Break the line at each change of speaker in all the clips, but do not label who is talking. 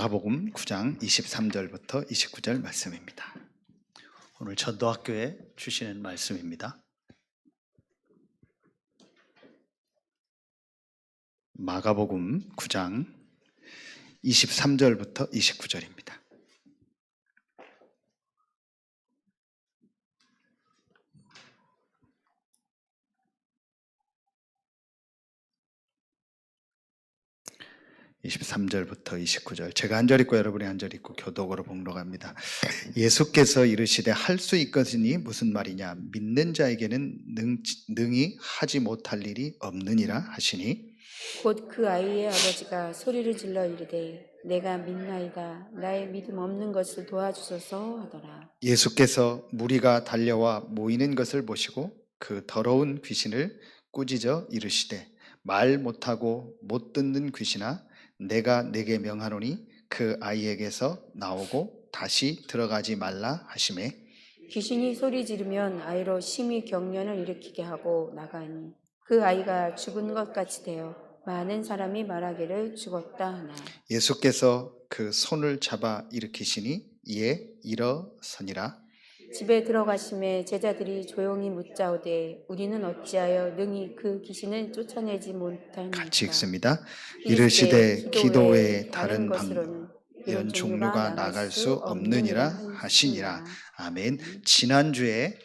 마가복음 9장 23절부터 29절 말씀입니다. 오늘 전도학교에 주시는 말씀입니다. 마가복음 9장 23절부터 29절입니다. (23절부터 29절) 제가 한 절 읽고 여러분이 한 절 읽고 교독으로 봉독합니다. 예수께서 이르시되 할 수 있거니와 무슨 말이냐, 믿는 자에게는 능히 하지 못할 일이 없느니라 하시니,
곧 그 아이의 아버지가 소리를 질러 이르되 내가 믿나이다, 나의 믿음 없는 것을 도와주소서 하더라.
예수께서 무리가 달려와 모이는 것을 보시고 그 더러운 귀신을 꾸짖어 이르시되, 말 못하고 못 듣는 귀신아, 내가 네게 명하노니 그 아이에게서 나오고 다시 들어가지 말라 하시매,
귀신이 소리 지르면 아이로 심히 경련을 일으키게 하고 나가니 그 아이가 죽은 것 같이 되어 많은 사람이 말하기를 죽었다 하나.
예수께서 그 손을 잡아 일으키시니 이에 일어서니라.
집에 들어가심에 제자들이 조용히 묻자오되 우리는 어찌하여 능히 그 귀신을 쫓아내지 못하는가.
같이 읽습니다. 이르시되 기도 외에 다른 방법 이런 종류가 나갈 수 없느니라 하시니라. 아멘. 지난주에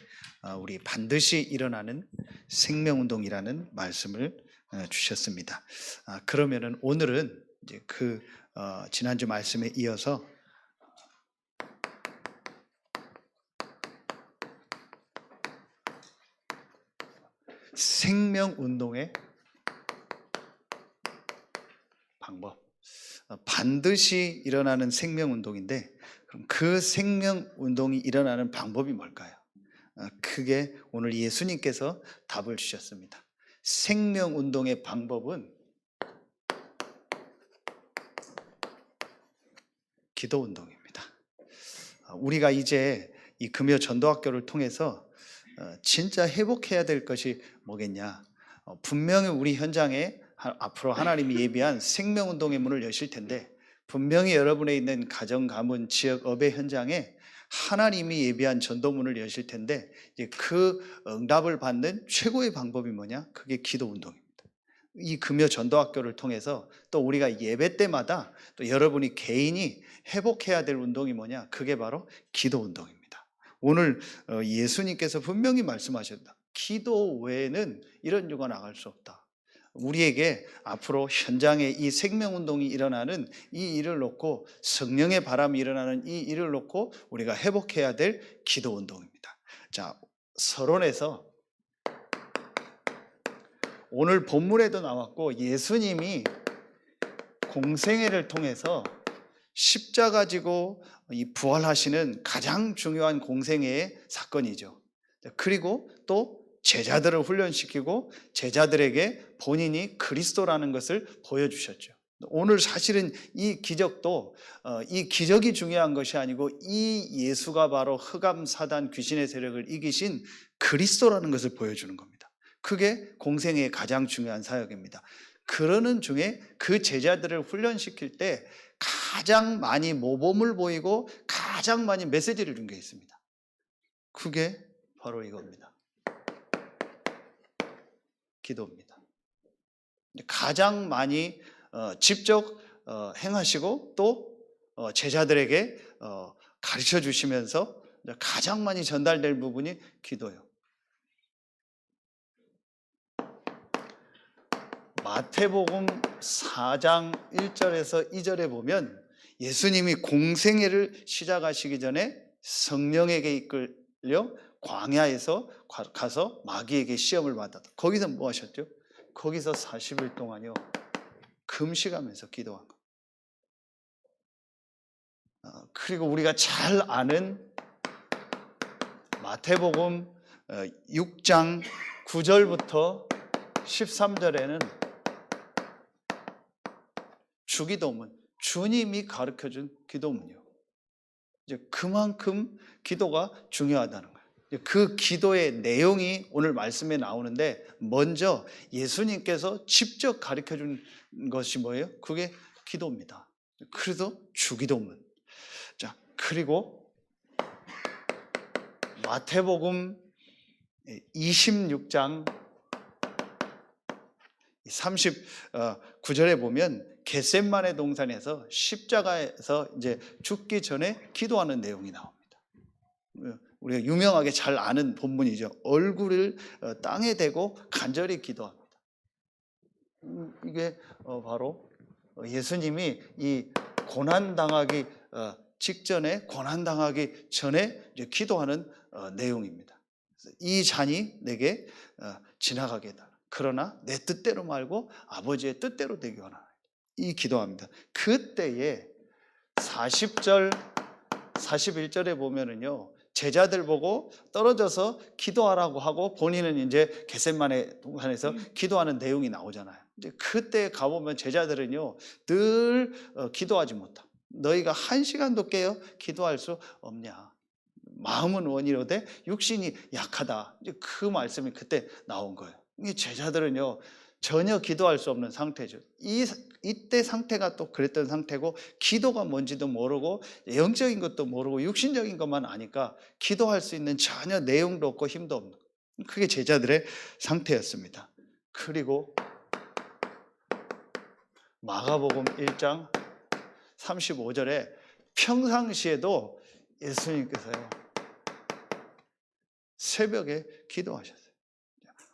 우리 반드시 일어나는 생명운동이라는 말씀을 주셨습니다. 그러면은 오늘은 이제 그 지난주 말씀에 이어서 생명운동의 방법, 반드시 일어나는 생명운동인데, 그럼 그 생명운동이 일어나는 방법이 뭘까요? 그게 오늘 예수님께서 답을 주셨습니다. 생명운동의 방법은 기도운동입니다. 우리가 이제 이 금요 전도학교를 통해서 진짜 회복해야 될 것이 뭐겠냐? 분명히 우리 현장에 앞으로 하나님이 예비한 생명운동의 문을 여실 텐데, 분명히 여러분에 있는 가정, 가문, 지역, 업의 현장에 하나님이 예비한 전도문을 여실 텐데, 이제 그 응답을 받는 최고의 방법이 뭐냐? 그게 기도운동입니다. 이 금요 전도학교를 통해서 또 우리가 예배 때마다 또 여러분이 개인이 회복해야 될 운동이 뭐냐? 그게 바로 기도운동입니다. 오늘 예수님께서 분명히 말씀하셨다. 기도 외에는 이런 유가 나갈 수 없다. 우리에게 앞으로 현장에 이 생명운동이 일어나는 이 일을 놓고, 성령의 바람이 일어나는 이 일을 놓고 우리가 회복해야 될 기도운동입니다. 자, 서론에서 오늘 본문에도 나왔고, 예수님이 공생애를 통해서 십자가 지고 이 부활하시는 가장 중요한 공생애의 사건이죠. 그리고 또 제자들을 훈련시키고 제자들에게 본인이 그리스도라는 것을 보여주셨죠. 오늘 사실은 이 기적도 이 기적이 중요한 것이 아니고, 이 예수가 바로 흑암 사단 귀신의 세력을 이기신 그리스도라는 것을 보여주는 겁니다. 그게 공생애의 가장 중요한 사역입니다. 그러는 중에 그 제자들을 훈련시킬 때 가장 많이 모범을 보이고 가장 많이 메시지를 준 게 있습니다. 그게 바로 이겁니다. 기도입니다. 가장 많이 직접 행하시고 또 제자들에게 가르쳐 주시면서 가장 많이 전달될 부분이 기도예요. 마태복음 4장 1절에서 2절에 보면 예수님이 공생애를 시작하시기 전에 성령에게 이끌려 광야에서 가서 마귀에게 시험을 받았다. 거기서 뭐 하셨죠? 거기서 40일 동안요 금식하면서 기도한 거. 그리고 우리가 잘 아는 마태복음 6장 9절부터 13절에는 주기도문, 주님이 가르쳐준 기도문이요. 이제 그만큼 기도가 중요하다는 거예요. 그 기도의 내용이 오늘 말씀에 나오는데, 먼저 예수님께서 직접 가르쳐준 것이 뭐예요? 그게 기도입니다. 그래서 주기도문. 자, 그리고 마태복음 26장 39절에 보면 겟셋마네 동산에서 십자가에서 이제 죽기 전에 기도하는 내용이 나옵니다. 우리가 유명하게 잘 아는 본문이죠. 얼굴을 땅에 대고 간절히 기도합니다. 이게 바로 예수님이 이 고난당하기 직전에, 고난당하기 전에 이제 기도하는 내용입니다. 이 잔이 내게 지나가게 해달라. 그러나 내 뜻대로 말고 아버지의 뜻대로 되기 원하나이다. 이 기도합니다. 그때에 40절, 41절에 보면은요, 제자들 보고 떨어져서 기도하라고 하고 본인은 이제 겟셋마네 동산에서 기도하는 내용이 나오잖아요. 이제 그때 가보면 제자들은요, 늘 기도하지 못하. 너희가 1시간도 깨어 기도할 수 없냐? 마음은 원이로되 육신이 약하다. 이제 그 말씀이 그때 나온 거예요. 이 제자들은요, 전혀 기도할 수 없는 상태죠. 이때 상태가 또 그랬던 상태고, 기도가 뭔지도 모르고 영적인 것도 모르고 육신적인 것만 아니까 기도할 수 있는 전혀 내용도 없고 힘도 없는, 그게 제자들의 상태였습니다. 그리고 마가복음 1장 35절에 평상시에도 예수님께서요, 새벽에 기도하셨어요.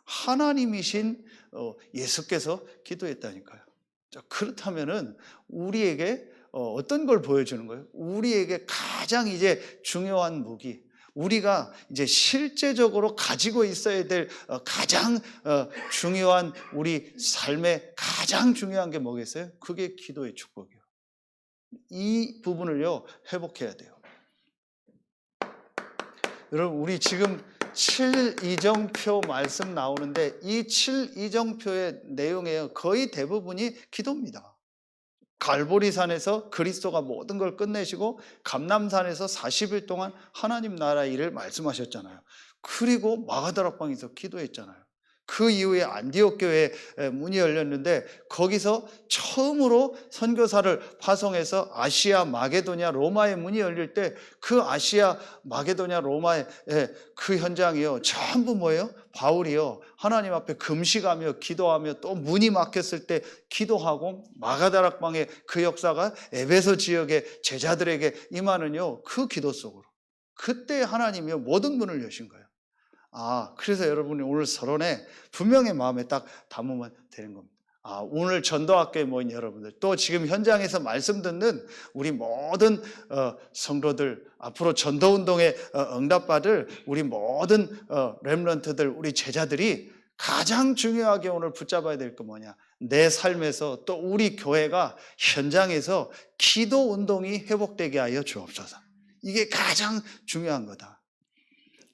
하나님이신 예수께서 기도했다니까요. 자, 그렇다면은 우리에게 어떤 걸 보여주는 거예요? 우리에게 가장 이제 중요한 무기, 우리가 이제 실제적으로 가지고 있어야 될 가장 중요한, 우리 삶의 가장 중요한 게 뭐겠어요? 그게 기도의 축복이에요. 이 부분을요, 회복해야 돼요. 여러분, 우리 지금 7이정표 말씀 나오는데 이 7이정표의 내용의 거의 대부분이 기도입니다. 갈보리산에서 그리스도가 모든 걸 끝내시고 감람산에서 40일 동안 하나님 나라 일을 말씀하셨잖아요. 그리고 마가다락방에서 기도했잖아요. 그 이후에 안디옥 교회 문이 열렸는데 거기서 처음으로 선교사를 파송해서 아시아, 마게도냐, 로마의 문이 열릴 때 그 아시아, 마게도냐, 로마의 그 현장이요, 전부 뭐예요? 바울이요, 하나님 앞에 금식하며 기도하며 또 문이 막혔을 때 기도하고, 마가다락방의 그 역사가 에베소 지역의 제자들에게 임하는요, 그 기도 속으로. 그때 하나님이요, 모든 문을 여신 거예요. 그래서 여러분이 오늘 서론에 분명히 마음에 딱 담으면 되는 겁니다. 오늘 전도학교에 모인 여러분들, 또 지금 현장에서 말씀 듣는 우리 모든 성도들, 앞으로 전도운동에 응답받을 우리 모든 렘넌트들, 우리 제자들이 가장 중요하게 오늘 붙잡아야 될 거 뭐냐? 내 삶에서, 또 우리 교회가 현장에서 기도운동이 회복되게 하여 주옵소서. 이게 가장 중요한 거다.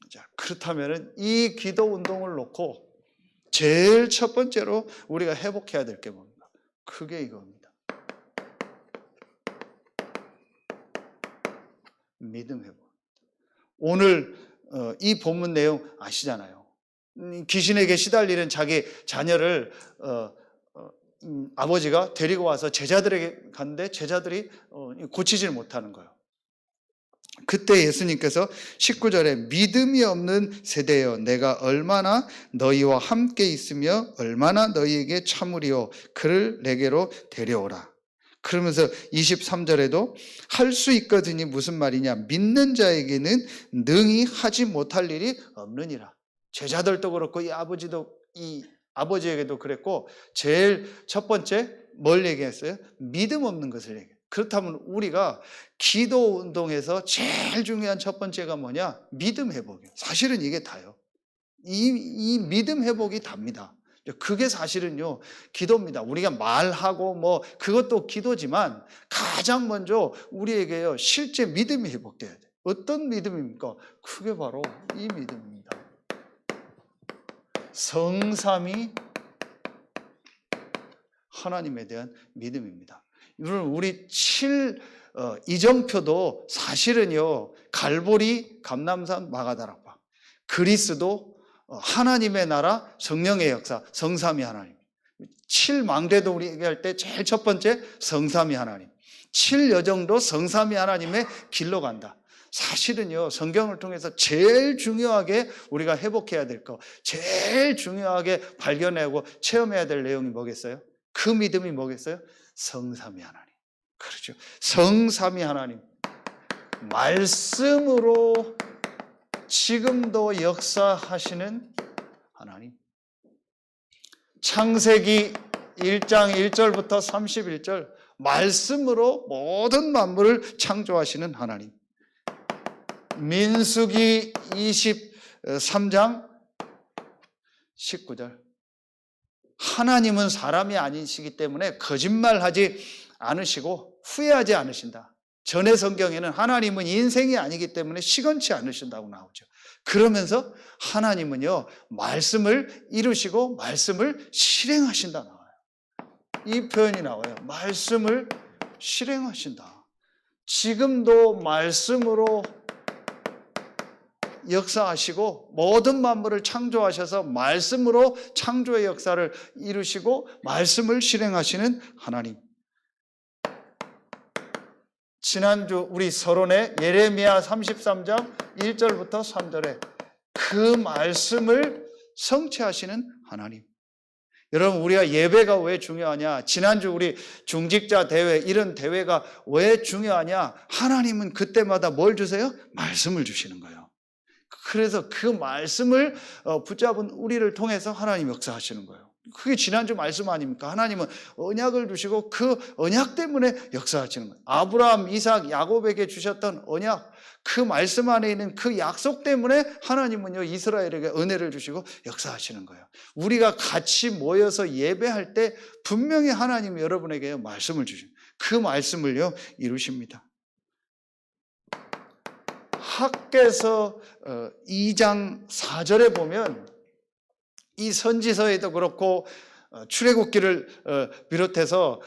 자, 그렇다면 이 기도 운동을 놓고 제일 첫 번째로 우리가 회복해야 될 게 뭡니까? 그게 이겁니다. 믿음 회복. 오늘 이 본문 내용 아시잖아요. 귀신에게 시달리는 자기 자녀를 아버지가 데리고 와서 제자들에게 갔는데 제자들이 고치질 못하는 거예요. 그때 예수님께서 19절에 믿음이 없는 세대여, 내가 얼마나 너희와 함께 있으며 얼마나 너희에게 참으리요, 그를 내게로 데려오라. 그러면서 23절에도 할 수 있거든이 무슨 말이냐? 믿는 자에게는 능히 하지 못할 일이 없느니라. 제자들도 그렇고 이 아버지에게도 그랬고, 제일 첫 번째 뭘 얘기했어요? 믿음 없는 것을 얘기해요. 그렇다면 우리가 기도 운동에서 제일 중요한 첫 번째가 뭐냐? 믿음 회복이에요. 사실은 이게 다요. 이 믿음 회복이 답니다. 그게 사실은요, 기도입니다. 우리가 말하고 뭐 그것도 기도지만 가장 먼저 우리에게요, 실제 믿음이 회복돼야 돼요. 어떤 믿음입니까? 그게 바로 이 믿음입니다. 성삼위 하나님에 대한 믿음입니다. 여러분, 우리 7이정표도 사실은요, 갈보리, 감람산, 마가다락방, 그리스도, 하나님의 나라, 성령의 역사, 성삼위 하나님. 7망대도 우리 얘기할 때 제일 첫 번째 성삼위 하나님. 칠여정도 성삼위 하나님의 길로 간다. 사실은요, 성경을 통해서 제일 중요하게 우리가 회복해야 될 거, 제일 중요하게 발견하고 체험해야 될 내용이 뭐겠어요? 그 믿음이 뭐겠어요? 성삼위 하나님. 그렇죠. 성삼위 하나님. 말씀으로 지금도 역사하시는 하나님. 창세기 1장 1절부터 31절 말씀으로 모든 만물을 창조하시는 하나님. 민수기 23장 19절 하나님은 사람이 아니시기 때문에 거짓말하지 않으시고 후회하지 않으신다. 전의 성경에는 하나님은 인생이 아니기 때문에 시건치 않으신다고 나오죠. 그러면서 하나님은요, 말씀을 이루시고 말씀을 실행하신다 나와요. 이 표현이 나와요. 말씀을 실행하신다. 지금도 말씀으로 역사하시고 모든 만물을 창조하셔서 말씀으로 창조의 역사를 이루시고 말씀을 실행하시는 하나님. 지난주 우리 서론에 예레미야 33장 1절부터 3절에 그 말씀을 성취하시는 하나님. 여러분, 우리가 예배가 왜 중요하냐? 지난주 우리 중직자 대회, 이런 대회가 왜 중요하냐? 하나님은 그때마다 뭘 주세요? 말씀을 주시는 거예요. 그래서 그 말씀을 붙잡은 우리를 통해서 하나님 역사하시는 거예요. 그게 지난주 말씀 아닙니까? 하나님은 언약을 주시고 그 언약 때문에 역사하시는 거예요. 아브라함, 이삭, 야곱에게 주셨던 언약, 그 말씀 안에 있는 그 약속 때문에 하나님은요, 이스라엘에게 은혜를 주시고 역사하시는 거예요. 우리가 같이 모여서 예배할 때 분명히 하나님이 여러분에게 말씀을 주십니다. 그 말씀을요, 이루십니다. 학개서 2장 4절에 보면 이 선지서에도 그렇고 출애굽기를 비롯해서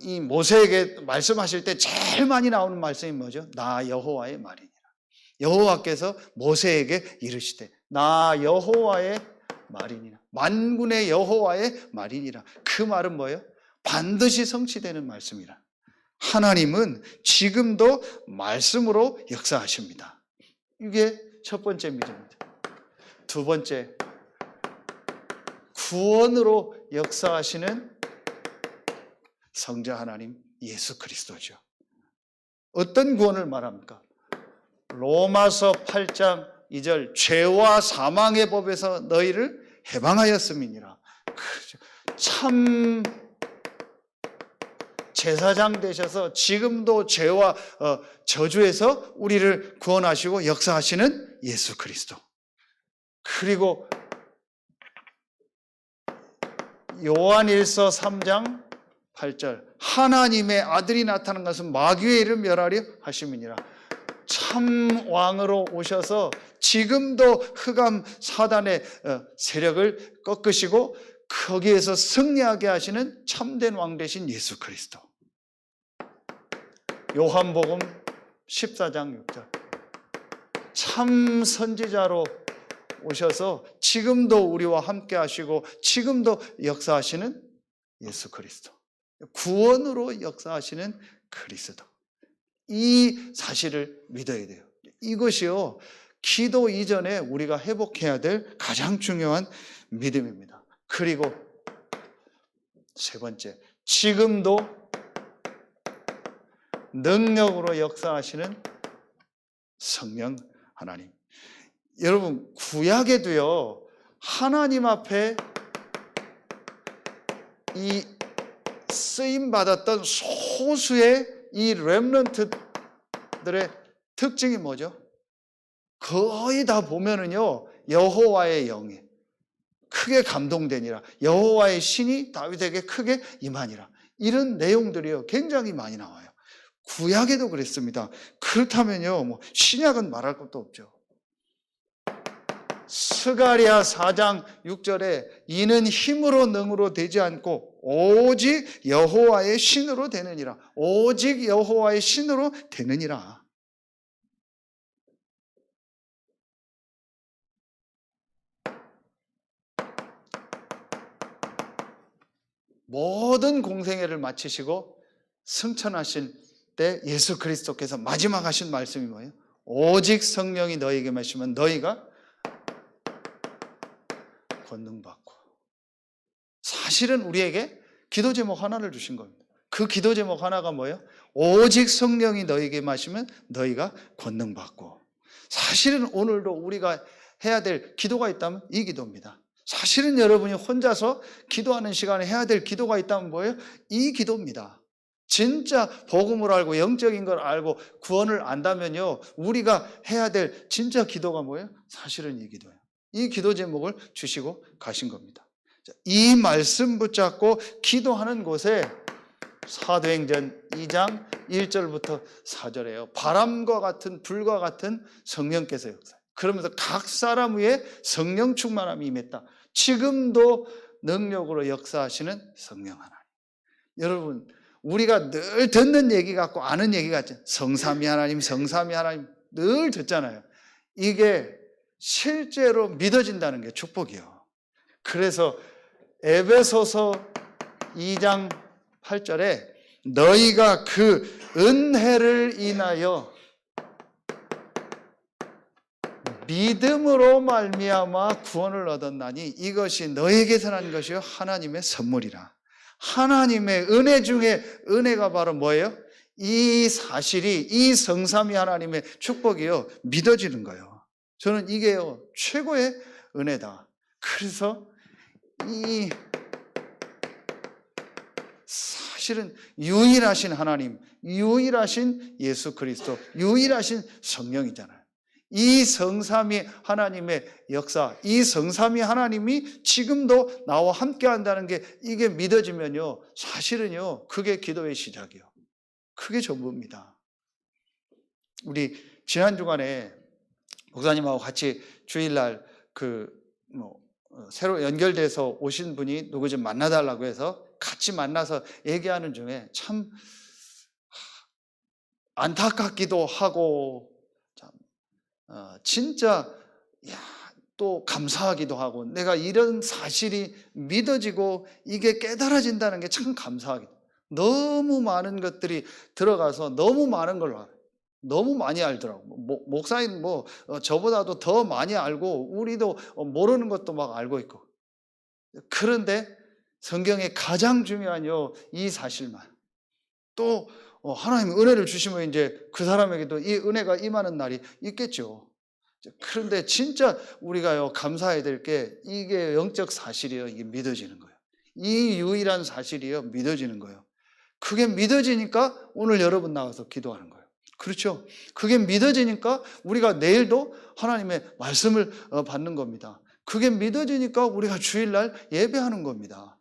이 모세에게 말씀하실 때 제일 많이 나오는 말씀이 뭐죠? 나 여호와의 말이니라. 여호와께서 모세에게 이르시되 나 여호와의 말이니라. 만군의 여호와의 말이니라. 그 말은 뭐예요? 반드시 성취되는 말씀이라. 하나님은 지금도 말씀으로 역사하십니다. 이게 첫 번째 믿음입니다. 두 번째, 구원으로 역사하시는 성자 하나님 예수 그리스도죠. 어떤 구원을 말합니까? 로마서 8장 2절 죄와 사망의 법에서 너희를 해방하였음이니라. 참 제사장 되셔서 지금도 죄와 저주에서 우리를 구원하시고 역사하시는 예수 그리스도. 그리고 요한일서 3장 8절 하나님의 아들이 나타난 것은 마귀의 일을 멸하려 하심이니라. 참 왕으로 오셔서 지금도 흑암 사단의 세력을 꺾으시고 거기에서 승리하게 하시는 참된 왕 되신 예수 그리스도. 요한복음 14장 6절 참 선지자로 오셔서 지금도 우리와 함께 하시고 지금도 역사하시는 예수 그리스도. 구원으로 역사하시는 그리스도. 이 사실을 믿어야 돼요. 이것이요, 기도 이전에 우리가 회복해야 될 가장 중요한 믿음입니다. 그리고 세 번째, 지금도 능력으로 역사하시는 성령 하나님. 여러분, 구약에도요, 하나님 앞에 이 쓰임받았던 소수의 이 렘넌트들의 특징이 뭐죠? 거의 다 보면은요, 여호와의 영에 크게 감동되니라. 여호와의 신이 다윗에게 크게 임하니라. 이런 내용들이요, 굉장히 많이 나와요. 구약에도 그랬습니다. 그렇다면요, 신약은 말할 것도 없죠. 스가랴 4장 6절에 이는 힘으로 능으로 되지 않고 오직 여호와의 신으로 되느니라. 오직 여호와의 신으로 되느니라. 모든 공생애를 마치시고 승천하신 때 예수 그리스도께서 마지막 하신 말씀이 뭐예요? 오직 성령이 너희에게 마시면 너희가 권능받고. 사실은 우리에게 기도 제목 하나를 주신 겁니다. 그 기도 제목 하나가 뭐예요? 오직 성령이 너희에게 마시면 너희가 권능받고. 사실은 오늘도 우리가 해야 될 기도가 있다면 이 기도입니다. 사실은 여러분이 혼자서 기도하는 시간에 해야 될 기도가 있다면 뭐예요? 이 기도입니다. 진짜 복음을 알고 영적인 걸 알고 구원을 안다면요, 우리가 해야 될 진짜 기도가 뭐예요? 사실은 이 기도예요. 이 기도 제목을 주시고 가신 겁니다. 이 말씀 붙잡고 기도하는 곳에 사도행전 2장 1절부터 4절에요. 바람과 같은 불과 같은 성령께서 역사해요. 그러면서 각 사람 위에 성령 충만함이 임했다. 지금도 능력으로 역사하시는 성령 하나님. 여러분, 우리가 늘 듣는 얘기 같고 아는 얘기 같죠. 성삼위 하나님, 성삼위 하나님 늘 듣잖아요. 이게 실제로 믿어진다는 게 축복이에요. 그래서 에베소서 2장 8절에 너희가 그 은혜를 인하여 믿음으로 말미암아 구원을 얻었나니 이것이 너희에게서 난 것이요 하나님의 선물이라. 하나님의 은혜 중에 은혜가 바로 뭐예요? 이 사실이, 이 성삼위 하나님의 축복이요 믿어지는 거예요. 저는 이게요 최고의 은혜다. 그래서 이 사실은 유일하신 하나님, 유일하신 예수 그리스도, 유일하신 성령이잖아요. 이 성삼위 하나님의 역사, 이 성삼위 하나님이 지금도 나와 함께 한다는 게 이게 믿어지면요, 사실은요, 그게 기도의 시작이에요. 그게 전부입니다. 우리 지난 주간에 목사님하고 같이 주일날 새로 연결돼서 오신 분이 누구 좀 만나달라고 해서 같이 만나서 얘기하는 중에 참 안타깝기도 하고 진짜 또 감사하기도 하고 내가 이런 사실이 믿어지고 이게 깨달아진다는 게 참 감사하기도. 너무 많은 것들이 들어가서 너무 많은 걸 알아요. 너무 많이 알더라고. 목사님 저보다도 더 많이 알고 우리도 모르는 것도 막 알고 있고. 그런데 성경에 가장 중요한 이 사실만 또 하나님 은혜를 주시면 이제 그 사람에게도 이 은혜가 임하는 날이 있겠죠. 그런데 진짜 우리가 감사해야 될 게 이게 영적 사실이에요. 이게 믿어지는 거예요. 이 유일한 사실이에요. 믿어지는 거예요. 그게 믿어지니까 오늘 여러분 나와서 기도하는 거예요. 그렇죠? 그게 믿어지니까 우리가 내일도 하나님의 말씀을 받는 겁니다. 그게 믿어지니까 우리가 주일날 예배하는 겁니다.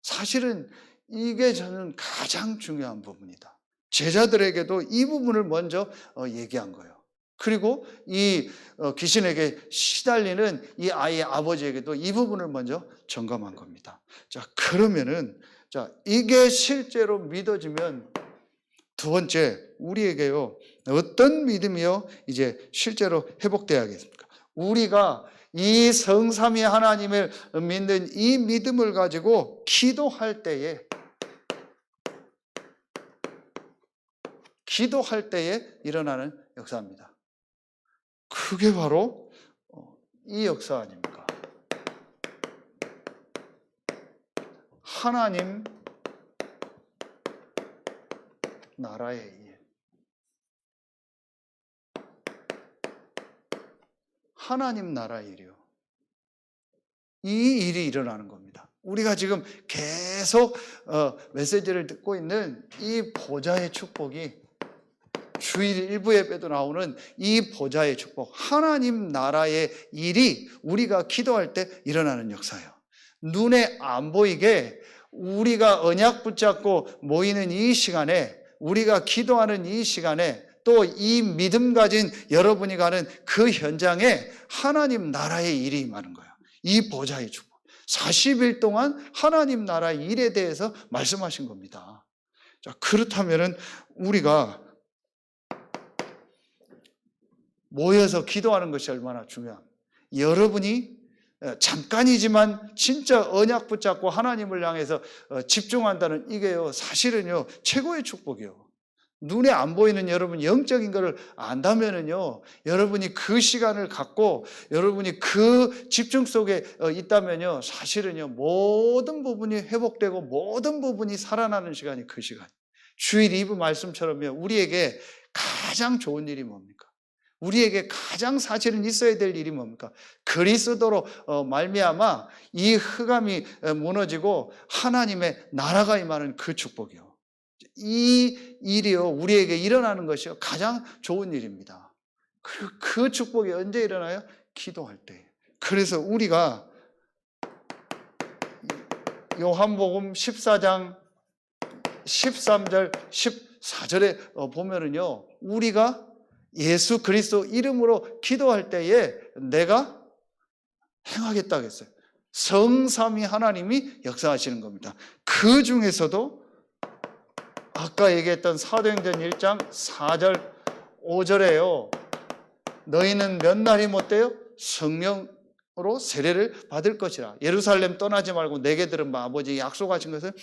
사실은 이게 저는 가장 중요한 부분이다. 제자들에게도 이 부분을 먼저 얘기한 거예요. 그리고 이 귀신에게 시달리는 이 아이의 아버지에게도 이 부분을 먼저 점검한 겁니다. 자, 그러면은 이게 실제로 믿어지면 두 번째, 우리에게요 어떤 믿음이요 이제 실제로 회복돼야겠습니까? 우리가 이 성삼위 하나님을 믿는 이 믿음을 가지고 기도할 때에 일어나는 역사입니다. 그게 바로 이 역사 아닙니까? 하나님 나라의 일. 하나님 나라의 일이요. 이 일이 일어나는 겁니다. 우리가 지금 계속 메시지를 듣고 있는 이 보좌의 축복이 주일 일부 예배도 나오는 이 보좌의 축복, 하나님 나라의 일이 우리가 기도할 때 일어나는 역사예요. 눈에 안 보이게 우리가 언약 붙잡고 모이는 이 시간에, 우리가 기도하는 이 시간에, 또 이 믿음 가진 여러분이 가는 그 현장에 하나님 나라의 일이 임하는 거예요. 이 보좌의 축복. 40일 동안 하나님 나라의 일에 대해서 말씀하신 겁니다. 자, 그렇다면은 우리가 모여서 기도하는 것이 얼마나 중요합니다. 여러분이 잠깐이지만 진짜 언약 붙잡고 하나님을 향해서 집중한다는 이게요, 사실은요, 최고의 축복이에요. 눈에 안 보이는 여러분 영적인 것을 안다면은요, 여러분이 그 시간을 갖고 여러분이 그 집중 속에 있다면요, 사실은요, 모든 부분이 회복되고 모든 부분이 살아나는 시간이 그 시간. 주일 2부 말씀처럼요, 우리에게 가장 좋은 일이 뭡니까? 우리에게 가장 사실은 있어야 될 일이 뭡니까? 그리스도로 말미암아 이 흑암이 무너지고 하나님의 나라가 임하는 그 축복이요. 이 일이요, 우리에게 일어나는 것이요, 가장 좋은 일입니다. 그 축복이 언제 일어나요? 기도할 때. 그래서 우리가 요한복음 14장 13절 14절에 보면은요, 우리가 예수 그리스도 이름으로 기도할 때에 내가 행하겠다 했어요. 성삼위 하나님이 역사하시는 겁니다. 그 중에서도 아까 얘기했던 사도행전 1장 4절 5절에요. 너희는 몇 날이 못 돼요? 성령으로 세례를 받을 것이라. 예루살렘 떠나지 말고 내게 들은 아버지 약속하신 것을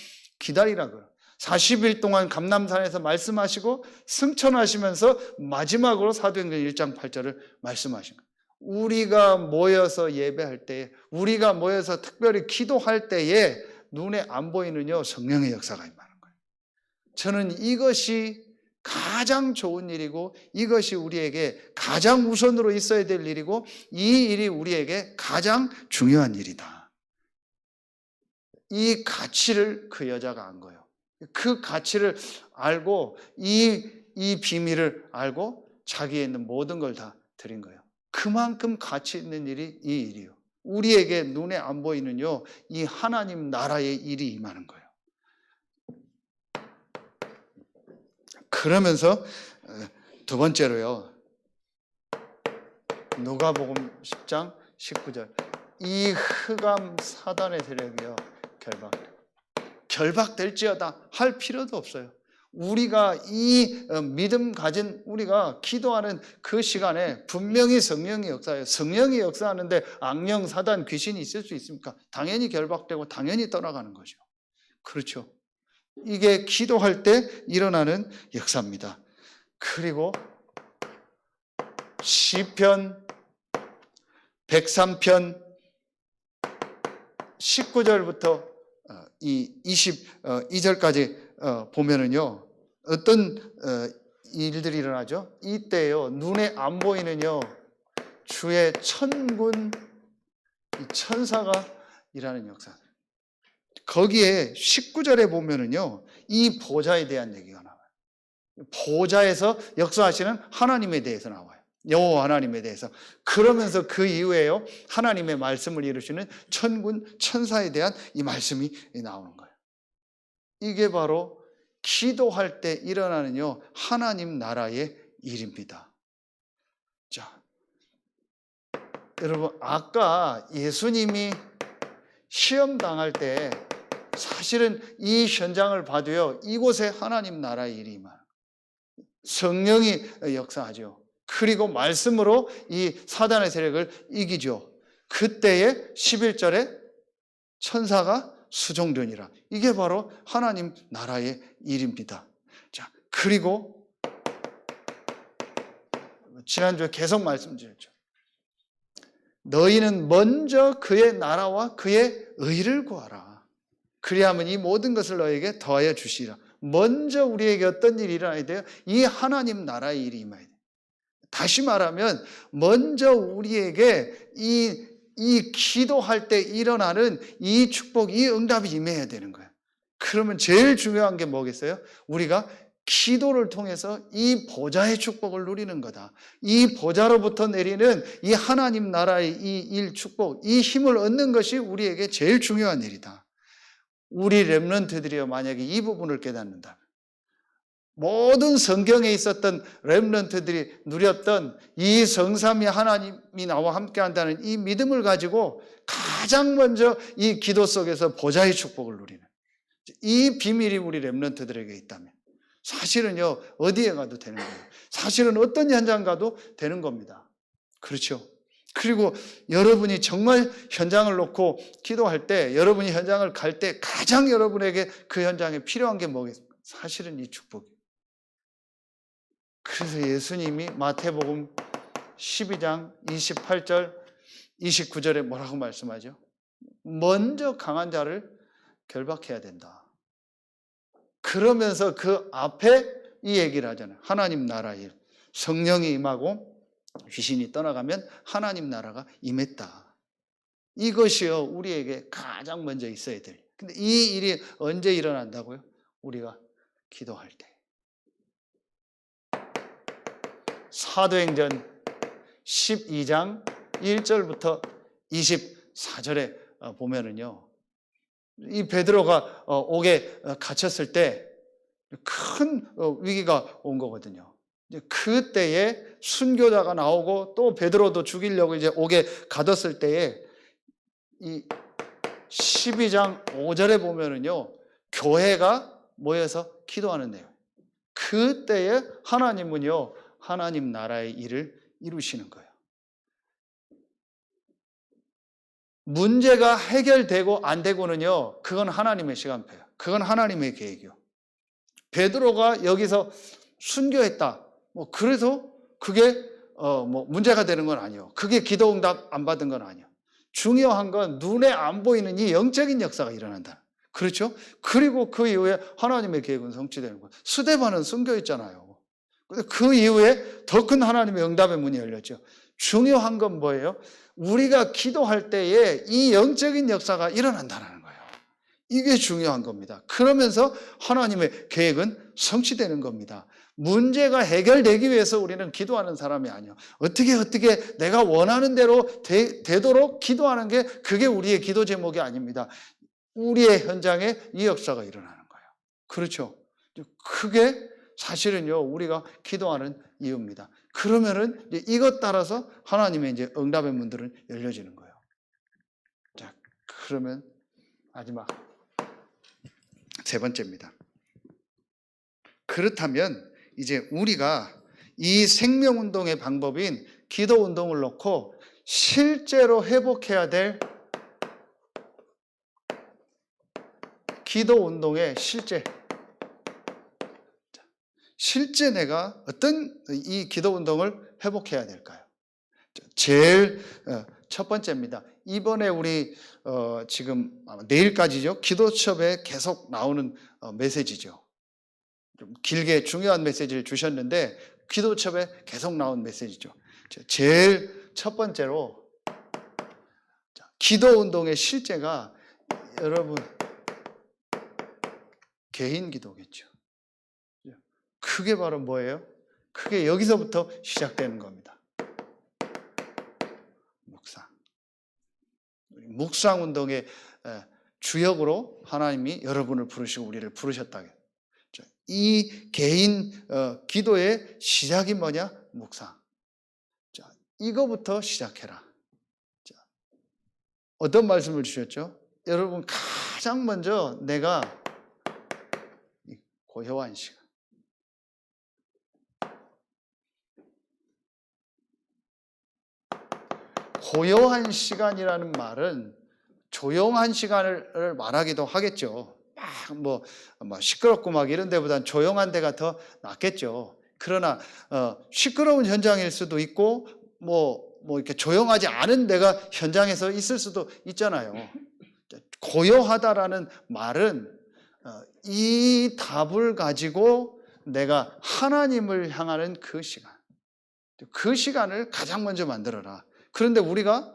기다리라고요. 40일 동안 감람산에서 말씀하시고 승천하시면서 마지막으로 사도행전 1장 8절을 말씀하신 거예요. 우리가 모여서 예배할 때에, 우리가 모여서 특별히 기도할 때에 눈에 안 보이는요, 성령의 역사가 임하는 거예요. 저는 이것이 가장 좋은 일이고 이것이 우리에게 가장 우선으로 있어야 될 일이고 이 일이 우리에게 가장 중요한 일이다. 이 가치를 그 여자가 안 거예요. 그 가치를 알고 이 비밀을 알고 자기에 있는 모든 걸 다 드린 거예요. 그만큼 가치 있는 일이 이 일이요. 우리에게 눈에 안 보이는요, 이 하나님 나라의 일이 임하는 거예요. 그러면서 두 번째로요, 누가복음 10장 19절, 이 흑암 사단의 세력이요 결박될지어다 할 필요도 없어요. 우리가 이 믿음 가진 우리가 기도하는 그 시간에 분명히 성령이 역사해요. 성령이 역사하는데 악령, 사단, 귀신이 있을 수 있습니까? 당연히 결박되고 당연히 떠나가는 거죠. 그렇죠. 이게 기도할 때 일어나는 역사입니다. 그리고 시편 103편 19절부터 이 22절까지 보면은요, 어떤 일들이 일어나죠? 이때요, 눈에 안 보이는요, 주의 천군 천사가 일하는 역사. 거기에 19절에 보면은요, 이 보좌에 대한 얘기가 나와요. 보좌에서 역사하시는 하나님에 대해서 나와요. 여호와 하나님에 대해서. 그러면서 그 이후에요, 하나님의 말씀을 이루시는 천군 천사에 대한 이 말씀이 나오는 거예요. 이게 바로 기도할 때 일어나는요, 하나님 나라의 일입니다. 자, 여러분, 아까 예수님이 시험 당할 때 사실은 이 현장을 봐도요, 이곳에 하나님 나라의 일이 임하는, 성령이 역사하죠. 그리고 말씀으로 이 사단의 세력을 이기죠. 그때에 11절에 천사가 수종되니라. 이게 바로 하나님 나라의 일입니다. 자, 그리고 지난주에 계속 말씀드렸죠. 너희는 먼저 그의 나라와 그의 의를 구하라. 그리하면 이 모든 것을 너에게 더하여 주시리라. 먼저 우리에게 어떤 일이 일어나야 돼요? 이 하나님 나라의 일이 임해야 돼요. 다시 말하면 먼저 우리에게 이 기도할 때 일어나는 이 축복, 이 응답이 임해야 되는 거예요. 그러면 제일 중요한 게 뭐겠어요? 우리가 기도를 통해서 이 보좌의 축복을 누리는 거다. 이 보좌로부터 내리는 이 하나님 나라의 이 일 축복, 이 힘을 얻는 것이 우리에게 제일 중요한 일이다. 우리 렘넌트들이요, 만약에 이 부분을 깨닫는다면, 모든 성경에 있었던 렘넌트들이 누렸던 이 성삼위 하나님이 나와 함께 한다는 이 믿음을 가지고 가장 먼저 이 기도 속에서 보좌의 축복을 누리는 이 비밀이 우리 렘넌트들에게 있다면 사실은요, 어디에 가도 되는 거예요. 사실은 어떤 현장 가도 되는 겁니다. 그렇죠? 그리고 여러분이 정말 현장을 놓고 기도할 때, 여러분이 현장을 갈 때 가장 여러분에게 그 현장에 필요한 게 뭐겠습니까? 사실은 이 축복이에요. 그래서 예수님이 마태복음 12장 28절 29절에 뭐라고 말씀하죠? 먼저 강한 자를 결박해야 된다. 그러면서 그 앞에 이 얘기를 하잖아요. 하나님 나라의 일. 성령이 임하고 귀신이 떠나가면 하나님 나라가 임했다. 이것이요, 우리에게 가장 먼저 있어야 될. 근데 이 일이 언제 일어난다고요? 우리가 기도할 때. 사도행전 12장 1절부터 24절에 보면은요, 이 베드로가 옥에 갇혔을 때 큰 위기가 온 거거든요. 그때에 순교자가 나오고 또 베드로도 죽이려고 이제 옥에 가뒀을 때에 이 12장 5절에 보면은요, 교회가 모여서 기도하는 내용. 그때에 하나님은요, 하나님 나라의 일을 이루시는 거예요. 문제가 해결되고 안 되고는요, 그건 하나님의 시간표예요. 그건 하나님의 계획이요. 베드로가 여기서 순교했다. 그래서 그게 문제가 되는 건 아니에요. 그게 기도 응답 안 받은 건 아니에요. 중요한 건 눈에 안 보이는 이 영적인 역사가 일어난다. 그렇죠? 그리고 그 이후에 하나님의 계획은 성취되는 거예요. 스데반은 순교했잖아요. 그 이후에 더 큰 하나님의 응답의 문이 열렸죠. 중요한 건 뭐예요? 우리가 기도할 때에 이 영적인 역사가 일어난다는 거예요. 이게 중요한 겁니다. 그러면서 하나님의 계획은 성취되는 겁니다. 문제가 해결되기 위해서 우리는 기도하는 사람이 아니에요. 어떻게 내가 원하는 대로 되도록 기도하는 게 그게 우리의 기도 제목이 아닙니다. 우리의 현장에 이 역사가 일어나는 거예요. 그렇죠? 그게 사실은요, 우리가 기도하는 이유입니다. 그러면은 이것 따라서 하나님의 이제 응답의 문들은 열려지는 거예요. 자, 그러면 마지막 세 번째입니다. 그렇다면 이제 우리가 이 생명운동의 방법인 기도운동을 놓고 실제로 회복해야 될 기도운동의 실제 내가 어떤 이 기도운동을 회복해야 될까요? 제일 첫 번째입니다. 이번에 우리 지금 내일까지죠. 기도첩에 계속 나오는 메시지죠. 좀 길게 중요한 메시지를 주셨는데 기도첩에 계속 나온 메시지죠. 제일 첫 번째로 기도운동의 실제가 여러분 개인 기도겠죠. 그게 바로 뭐예요? 그게 여기서부터 시작되는 겁니다. 묵상 운동의 주역으로 하나님이 여러분을 부르시고 우리를 부르셨다. 이 개인 기도의 시작이 뭐냐? 묵상. 자, 이거부터 시작해라. 자, 어떤 말씀을 주셨죠? 여러분 가장 먼저 내가 고요한 시간. 고요한 시간이라는 말은 조용한 시간을 말하기도 하겠죠. 막 시끄럽고 막 이런 데보단 조용한 데가 더 낫겠죠. 그러나 시끄러운 현장일 수도 있고 이렇게 조용하지 않은 데가 현장에서 있을 수도 있잖아요. 고요하다라는 말은 이 답을 가지고 내가 하나님을 향하는 그 시간, 그 시간을 가장 먼저 만들어라. 그런데 우리가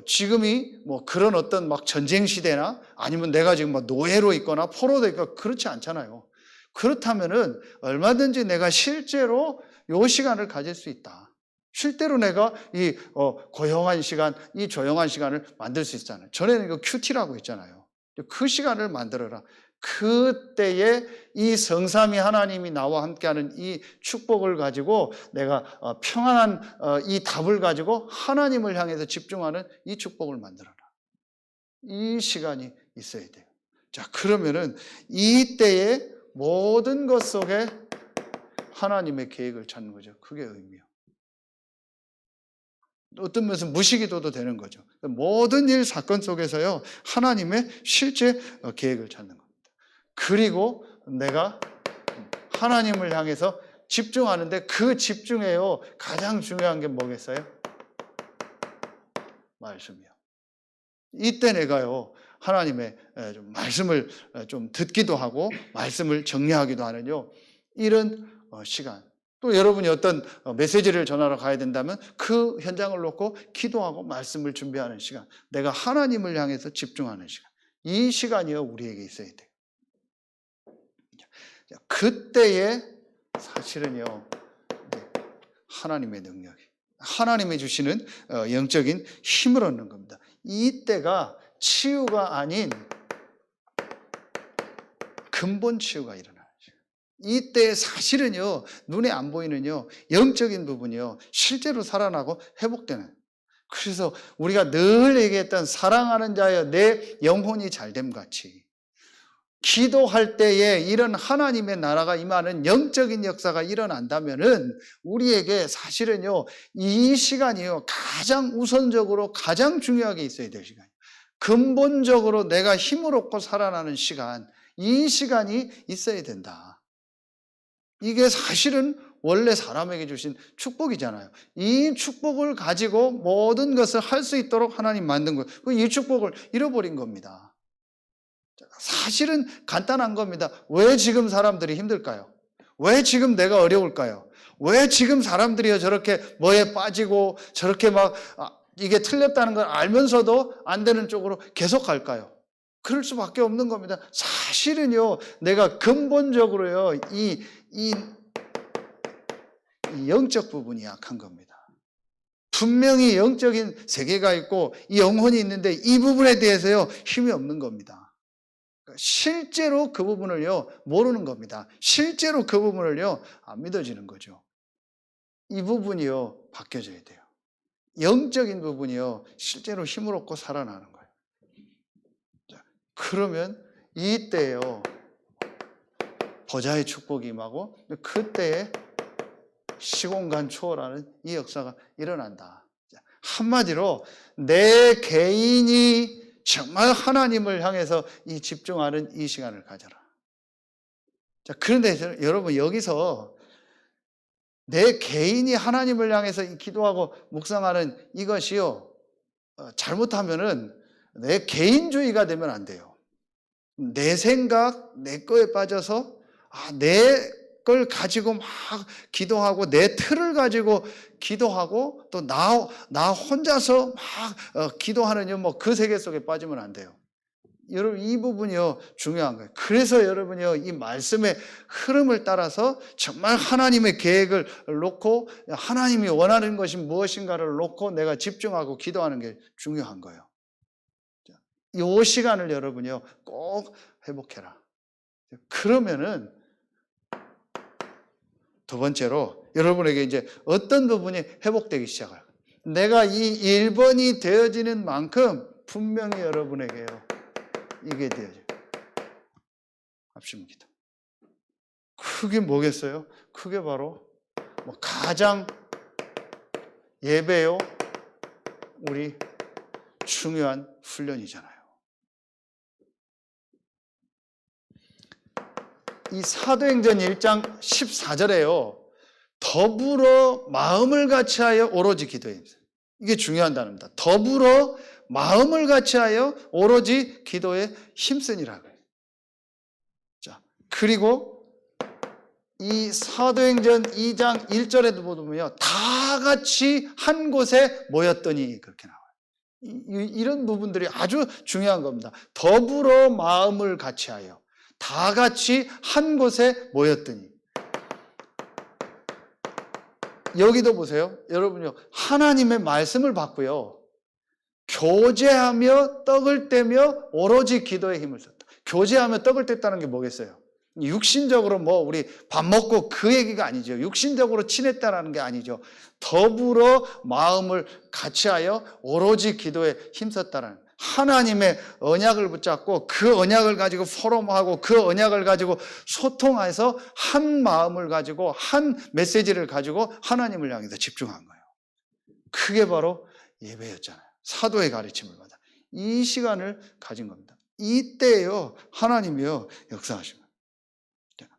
지금이 그런 어떤 막 전쟁 시대나 아니면 내가 지금 막 노예로 있거나 포로로 있거나 그렇지 않잖아요. 그렇다면은 얼마든지 내가 실제로 요 시간을 가질 수 있다. 실제로 내가 이 고요한 시간, 이 조용한 시간을 만들 수 있잖아요. 전에는 이거 큐티라고 했잖아요. 그 시간을 만들어라. 그때에 이 성삼위 하나님이 나와 함께하는 이 축복을 가지고 내가 평안한 이 답을 가지고 하나님을 향해서 집중하는 이 축복을 만들어라. 이 시간이 있어야 돼요. 자, 그러면은 이때에 모든 것 속에 하나님의 계획을 찾는 거죠. 그게 의미예요. 어떤 면에서 무시기도도 되는 거죠. 모든 일 사건 속에서요, 하나님의 실제 계획을 찾는 겁니다. 그리고 내가 하나님을 향해서 집중하는데 그 집중에요 가장 중요한 게 뭐겠어요? 말씀이요. 이때 내가요 하나님의 좀 말씀을 좀 듣기도 하고 말씀을 정리하기도 하는요 이런 시간. 또 여러분이 어떤 메시지를 전하러 가야 된다면 그 현장을 놓고 기도하고 말씀을 준비하는 시간. 내가 하나님을 향해서 집중하는 시간. 이 시간이요 우리에게 있어야 돼요. 그때에 사실은요 하나님의 능력이, 하나님이 주시는 영적인 힘을 얻는 겁니다. 이때가 치유가 아닌 근본 치유가 일어나요. 이때 사실은요 눈에 안 보이는요 영적인 부분이요 실제로 살아나고 회복되는. 그래서 우리가 늘 얘기했던 사랑하는 자여 내 영혼이 잘됨 같이 기도할 때에 이런 하나님의 나라가 임하는 영적인 역사가 일어난다면은 우리에게 사실은요 이 시간이요 가장 우선적으로 가장 중요하게 있어야 될 시간이에요. 근본적으로 내가 힘을 얻고 살아나는 시간, 이 시간이 있어야 된다. 이게 사실은 원래 사람에게 주신 축복이잖아요. 이 축복을 가지고 모든 것을 할 수 있도록 하나님 만든 거예요. 이 축복을 잃어버린 겁니다. 사실은 간단한 겁니다. 왜 지금 사람들이 힘들까요? 왜 지금 내가 어려울까요? 왜 지금 사람들이 저렇게 뭐에 빠지고 저렇게 막 이게 틀렸다는 걸 알면서도 안 되는 쪽으로 계속 갈까요? 그럴 수밖에 없는 겁니다. 사실은요, 내가 근본적으로요, 이 영적 부분이 약한 겁니다. 분명히 영적인 세계가 있고 이 영혼이 있는데 이 부분에 대해서요, 힘이 없는 겁니다. 실제로 그 부분을요 모르는 겁니다. 실제로 그 부분을요 안 믿어지는 거죠. 이 부분이요 바뀌어져야 돼요. 영적인 부분이요 실제로 힘을 얻고 살아나는 거예요. 자, 그러면 이때요 보좌의 축복이 임하고 그때에 시공간 초월하는 이 역사가 일어난다. 자, 한마디로 내 개인이 정말 하나님을 향해서 이 집중하는 이 시간을 가져라. 자, 그런데 여러분 여기서 내 개인이 하나님을 향해서 기도하고 묵상하는 이것이요 잘못하면은 내 개인주의가 되면 안 돼요. 내 생각, 내 거에 빠져서 내 걸 가지고 막 기도하고 내 틀을 가지고 기도하고 또 나 혼자서 막 기도하는 뭐 그 세계 속에 빠지면 안 돼요. 여러분 이 부분이요 중요한 거예요. 그래서 여러분이요 이 말씀의 흐름을 따라서 정말 하나님의 계획을 놓고 하나님이 원하는 것이 무엇인가를 놓고 내가 집중하고 기도하는 게 중요한 거예요. 이 시간을 여러분이요 꼭 회복해라. 그러면은 두 번째로 여러분에게 이제 어떤 부분이 회복되기 시작할 내가 이 1번이 되어지는 만큼 분명히 여러분에게요 이게 되어져요. 합심기도. 그게 뭐겠어요? 그게 바로 가장 예배요 우리 중요한 훈련이잖아요. 이 사도행전 1장 14절에요. 더불어 마음을 같이하여 오로지 기도입니다. 이게 중요한 단어입니다. 더불어 마음을 같이하여 오로지 기도에 힘쓰니라고 해요. 자, 그리고 이 사도행전 2장 1절에도 보면요. 다 같이 한 곳에 모였더니 그렇게 나와요. 이런 부분들이 아주 중요한 겁니다. 더불어 마음을 같이하여 다 같이 한 곳에 모였더니 여기도 보세요. 여러분요. 하나님의 말씀을 받고요. 교제하며 떡을 떼며 오로지 기도에 힘을 썼다. 교제하며 떡을 뗐다는 게 뭐겠어요? 육신적으로 우리 밥 먹고 그 얘기가 아니죠. 육신적으로 친했다라는 게 아니죠. 더불어 마음을 같이하여 오로지 기도에 힘썼다라는 하나님의 언약을 붙잡고 그 언약을 가지고 포럼하고 그 언약을 가지고 소통해서 한 마음을 가지고 한 메시지를 가지고 하나님을 향해서 집중한 거예요. 그게 바로 예배였잖아요. 사도의 가르침을 받아. 이 시간을 가진 겁니다. 이때요 하나님이요 역사하신 거예요.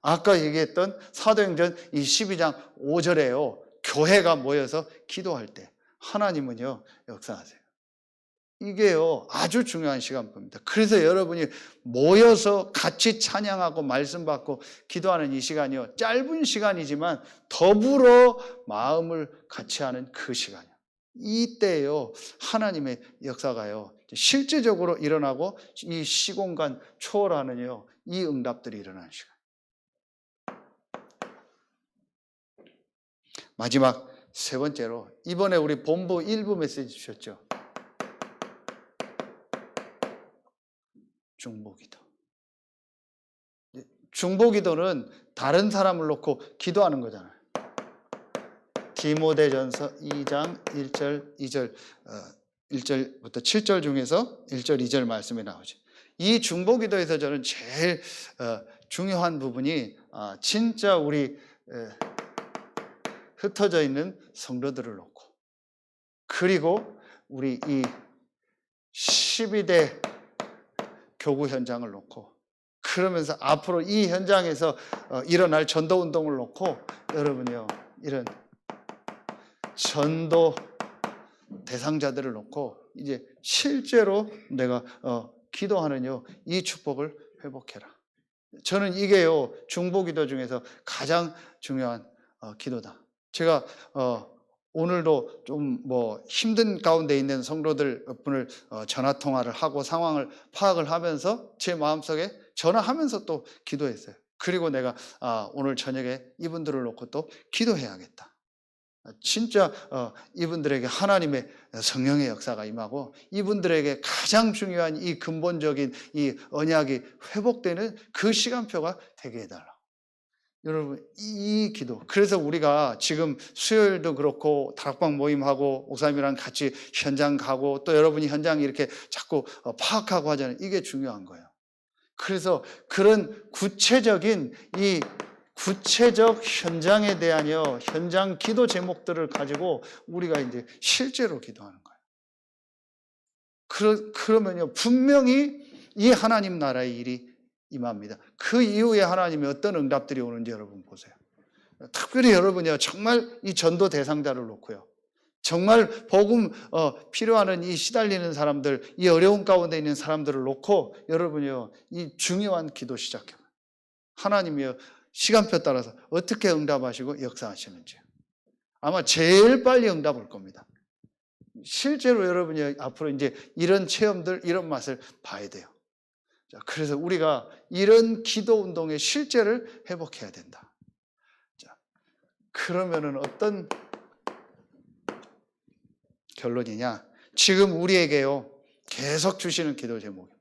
아까 얘기했던 사도행전 이 12장 5절에요. 교회가 모여서 기도할 때 하나님은요 역사하세요. 이게요 아주 중요한 시간표입니다. 그래서 여러분이 모여서 같이 찬양하고 말씀 받고 기도하는 이 시간이요 짧은 시간이지만 더불어 마음을 같이 하는 그 시간이요. 이때요 하나님의 역사가요 실제적으로 일어나고 이 시공간 초월하는요 이 응답들이 일어나는 시간. 마지막 세 번째로 이번에 우리 본부 1부 메시지 주셨죠. 중보기도. 중보기도는 다른 사람을 놓고 기도하는 거잖아요. 디모데전서 2장 1절 2절 1절부터 7절 중에서 1절 2절 말씀이 나오죠. 이 중보기도에서 저는 제일 중요한 부분이 진짜 우리 흩어져 있는 성도들을 놓고 그리고 우리 이 12대 교구 현장을 놓고 그러면서 앞으로 이 현장에서 일어날 전도운동을 놓고 여러분이요 이런 전도 대상자들을 놓고 이제 실제로 내가 기도하는요 이 축복을 회복해라. 저는 이게요 중보기도 중에서 가장 중요한 기도다. 제가 오늘도 좀 힘든 가운데 있는 성도들 분을 전화 통화를 하고 상황을 파악을 하면서 제 마음속에 전화하면서 또 기도했어요. 그리고 내가 오늘 저녁에 이분들을 놓고 또 기도해야겠다. 진짜 이분들에게 하나님의 성령의 역사가 임하고 이분들에게 가장 중요한 이 근본적인 이 언약이 회복되는 그 시간표가 되게 해달라. 여러분 이 기도 그래서 우리가 지금 수요일도 그렇고 다락방 모임하고 목사님이랑 같이 현장 가고 또 여러분이 현장 이렇게 자꾸 파악하고 하잖아요. 이게 중요한 거예요. 그래서 그런 구체적인 이 구체적 현장에 대한요 현장 기도 제목들을 가지고 우리가 이제 실제로 기도하는 거예요. 그러면요 분명히 이 하나님 나라의 일이 임합니다. 그 이후에 하나님이 어떤 응답들이 오는지 여러분 보세요. 특별히 여러분이요 정말 이 전도 대상자를 놓고요 정말 복음 필요하는 이 시달리는 사람들 이 어려운 가운데 있는 사람들을 놓고 여러분이요 이 중요한 기도 시작해요. 하나님이요 시간표 따라서 어떻게 응답하시고 역사하시는지 아마 제일 빨리 응답 올 겁니다. 실제로 여러분이 앞으로 이제 이런 체험들 이런 맛을 봐야 돼요. 자, 그래서 우리가 이런 기도 운동의 실제를 회복해야 된다. 자, 그러면은 어떤 결론이냐? 지금 우리에게요 계속 주시는 기도 제목입니다.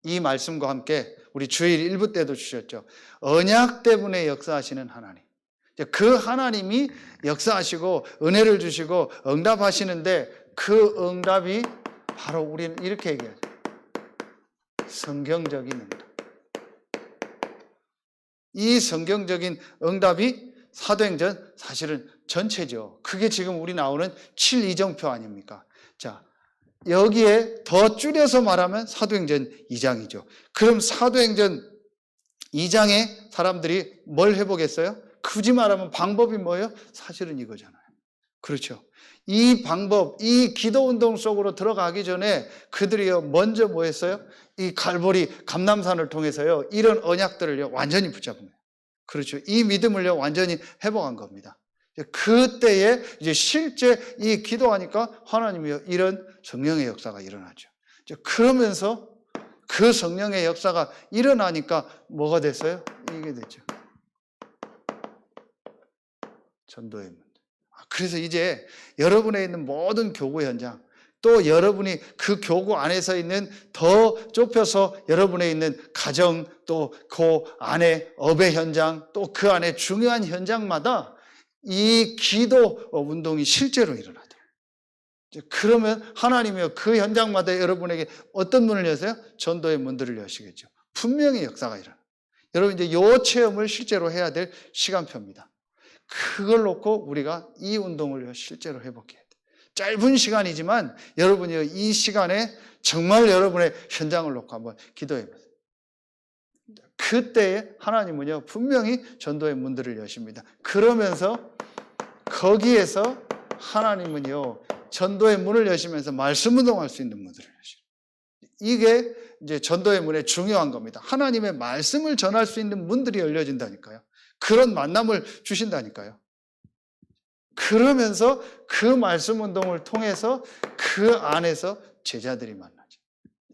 이 말씀과 함께 우리 주일 1부 때도 주셨죠. 언약 때문에 역사하시는 하나님. 그 하나님이 역사하시고 은혜를 주시고 응답하시는데 그 응답이 바로 우리는 이렇게 얘기하죠. 성경적인 응답. 이 성경적인 응답이 사도행전 사실은 전체죠. 그게 지금 우리 나오는 7이정표 아닙니까? 자, 여기에 더 줄여서 말하면 사도행전 2장이죠. 그럼 사도행전 2장에 사람들이 뭘 해보겠어요? 굳이 말하면 방법이 뭐예요? 사실은 이거잖아요. 그렇죠. 이 방법, 이 기도 운동 속으로 들어가기 전에 그들이 먼저 뭐 했어요? 이 갈보리 감람산을 통해서요. 이런 언약들을 완전히 붙잡은 거예요. 그렇죠. 이 믿음을 완전히 회복한 겁니다. 그때에 이제 실제 이 기도하니까 하나님이 이런 성령의 역사가 일어나죠. 그러면서 그 성령의 역사가 일어나니까 뭐가 됐어요? 이게 됐죠. 전도의 문제. 그래서 이제 여러분에 있는 모든 교구 현장, 또 여러분이 그 교구 안에서 있는 더 좁혀서 여러분에 있는 가정, 또 그 안에 업의 현장, 또 그 안에 중요한 현장마다 이 기도 운동이 실제로 일어나더라고요. 그러면 하나님이 그 현장마다 여러분에게 어떤 문을 여세요? 전도의 문들을 여시겠죠. 분명히 역사가 일어나요. 여러분 이제 이 체험을 실제로 해야 될 시간표입니다. 그걸 놓고 우리가 이 운동을 실제로 회복해야 돼요. 짧은 시간이지만 여러분이 이 시간에 정말 여러분의 현장을 놓고 한번 기도해 보세요. 그때에 하나님은요 분명히 전도의 문들을 여십니다. 그러면서 거기에서 하나님은요 전도의 문을 여시면서 말씀 운동할 수 있는 문들을 여십니다. 이게 이제 전도의 문의 중요한 겁니다. 하나님의 말씀을 전할 수 있는 문들이 열려진다니까요. 그런 만남을 주신다니까요. 그러면서 그 말씀 운동을 통해서 그 안에서 제자들이 만나죠.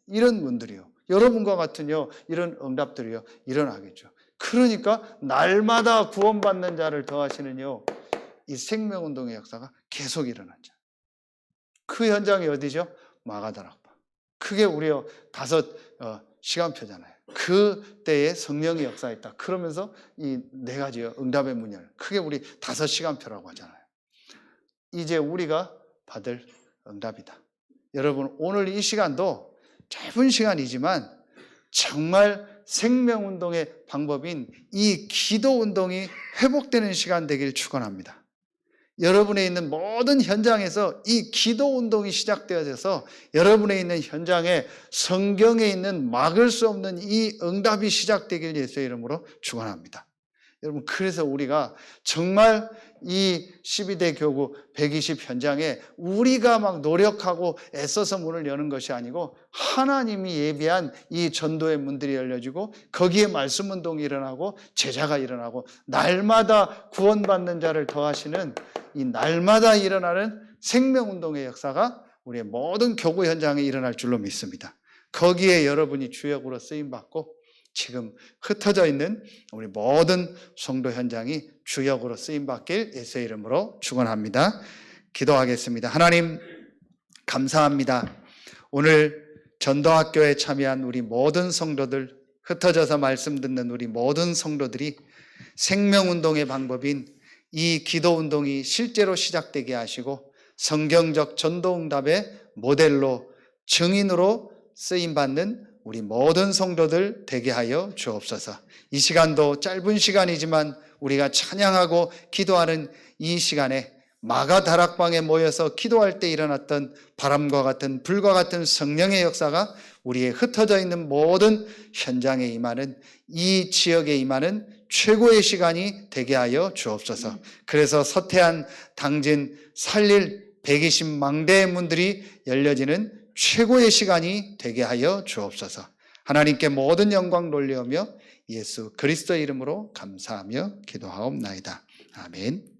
이런 문들이요. 여러분과 같은요, 이런 응답들이요, 일어나겠죠. 그러니까 날마다 구원받는 자를 더하시는요, 이 생명운동의 역사가 계속 일어났죠. 그 현장이 어디죠? 마가다락방. 그게 우리요, 5 시간표잖아요. 그때에 성령의 역사했다. 그러면서 이 4가지요, 응답의 문열. 그게 우리 5 시간표라고 하잖아요. 이제 우리가 받을 응답이다. 여러분, 오늘 이 시간도 짧은 시간이지만 정말 생명운동의 방법인 이 기도운동이 회복되는 시간 되길 축원합니다. 여러분에 있는 모든 현장에서 이 기도운동이 시작되어져서 여러분에 있는 현장에 성경에 있는 막을 수 없는 이 응답이 시작되길 예수의 이름으로 축원합니다. 여러분, 그래서 우리가 정말 이 12대 교구 120 현장에 우리가 막 노력하고 애써서 문을 여는 것이 아니고 하나님이 예비한 이 전도의 문들이 열려지고 거기에 말씀 운동이 일어나고 제자가 일어나고 날마다 구원받는 자를 더하시는 이 날마다 일어나는 생명운동의 역사가 우리의 모든 교구 현장에 일어날 줄로 믿습니다. 거기에 여러분이 주역으로 쓰임받고 지금 흩어져 있는 우리 모든 성도 현장이 주역으로 쓰임받길 예수의 이름으로 축원합니다. 기도하겠습니다. 하나님 감사합니다. 오늘 전도학교에 참여한 우리 모든 성도들, 흩어져서 말씀 듣는 우리 모든 성도들이 생명운동의 방법인 이 기도운동이 실제로 시작되게 하시고 성경적 전도응답의 모델로 증인으로 쓰임받는 우리 모든 성도들 되게 하여 주옵소서. 이 시간도 짧은 시간이지만 우리가 찬양하고 기도하는 이 시간에 마가 다락방에 모여서 기도할 때 일어났던 바람과 같은 불과 같은 성령의 역사가 우리의 흩어져 있는 모든 현장에 임하는 이 지역에 임하는 최고의 시간이 되게 하여 주옵소서. 그래서 서태한 당진 살릴 120 망대의 문들이 열려지는 최고의 시간이 되게 하여 주옵소서. 하나님께 모든 영광 돌려오며 예수 그리스도의 이름으로 감사하며 기도하옵나이다. 아멘.